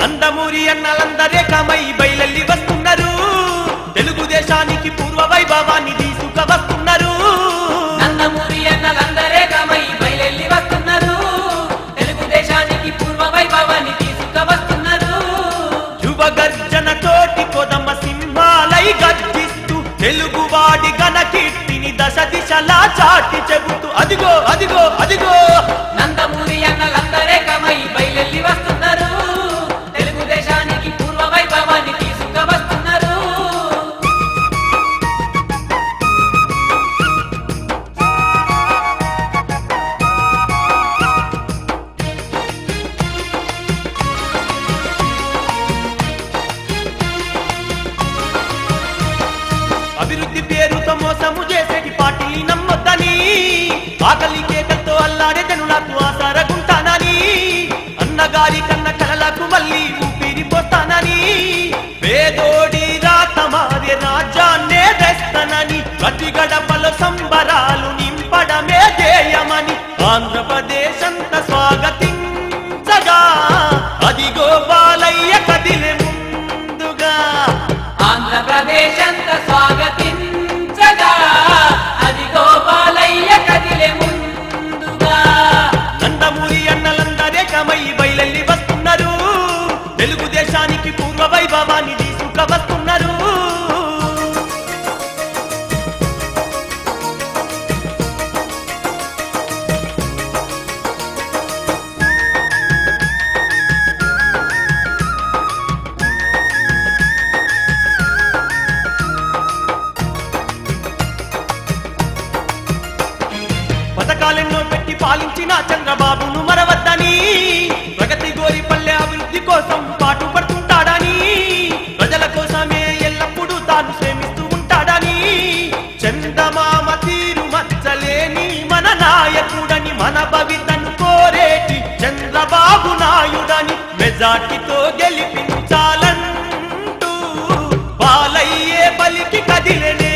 నందమూరి అన్నలందరే కమై బయలెల్లి వస్తున్నారు తెలుగుదేశానికి పూర్వ వైభవాన్ని తీసుక వస్తున్నారు నందమూరి అన్నలందరే కమై బయలెల్లి వస్తున్నారు తెలుగుదేశానికి పూర్వ వైభవాన్ని తీసుక వస్తున్నారు యువ గర్జన తోటి కొదమ సింహాలై గర్జిస్తూ తెలుగువాడి ఘన కీర్తిని దశ దిశలా చాటి చెబుతూ అదిగో అదిగో అదిగో నందమూరి అన్నలందరే కమై బయలెల్లి వస్తున్నారు తెలుగుదేశానికి పూర్వ వైభవాన్ని తీసుక వస్తున్నారు అభివృద్ధి పేరుతో మోసము చేసేటి పార్టీని నమ్మొద్దని ఆకలి కేకలతో అల్లాడే జనులకు ఆసారగుంటానని అన్నగారి కన్న కలలకు మళ్ళీ ఊపిరి పోస్తానని పేదోడి రాత మారే రాజ్యాన్నే తెస్తానని ప్రతి గడపలో సంబరాలు నింపడమే ధ్యేయమని ఆంధ్రప్రదేశ్ అంత స్వాగతించగా అదిగో బాలయ్య కదిలే ముందుగా ఆంధ్రప్రదేశ్ అంత స్వాగతించగా అదిగో బాలయ్య కదిలే ముందుగా నందమూరి అన్నలందరే కమై బయలెల్లి వస్తున్నారు తెలుగుదేశానికి పూర్వ వైభవాన్ని తీసుక వస్తున్నారు పథకాలెన్నో పెట్టి పాలించిన చంద్రబాబును మరవద్దని ప్రగతి గోరి పల్లె అభివృద్ధి కోసం పాటుపడుతుంటాడని ప్రజల కోసమే ఎల్లప్పుడూ తాను శ్రమిస్తూ ఉంటాడని చందమామ తీరు మచ్చలేని మన నాయకుడని మన భవితను కోరేటి చంద్రబాబు నాయుడని మెజార్టీతో గెలిపించాలంటూ బాలయ్యే బలికి కదిలే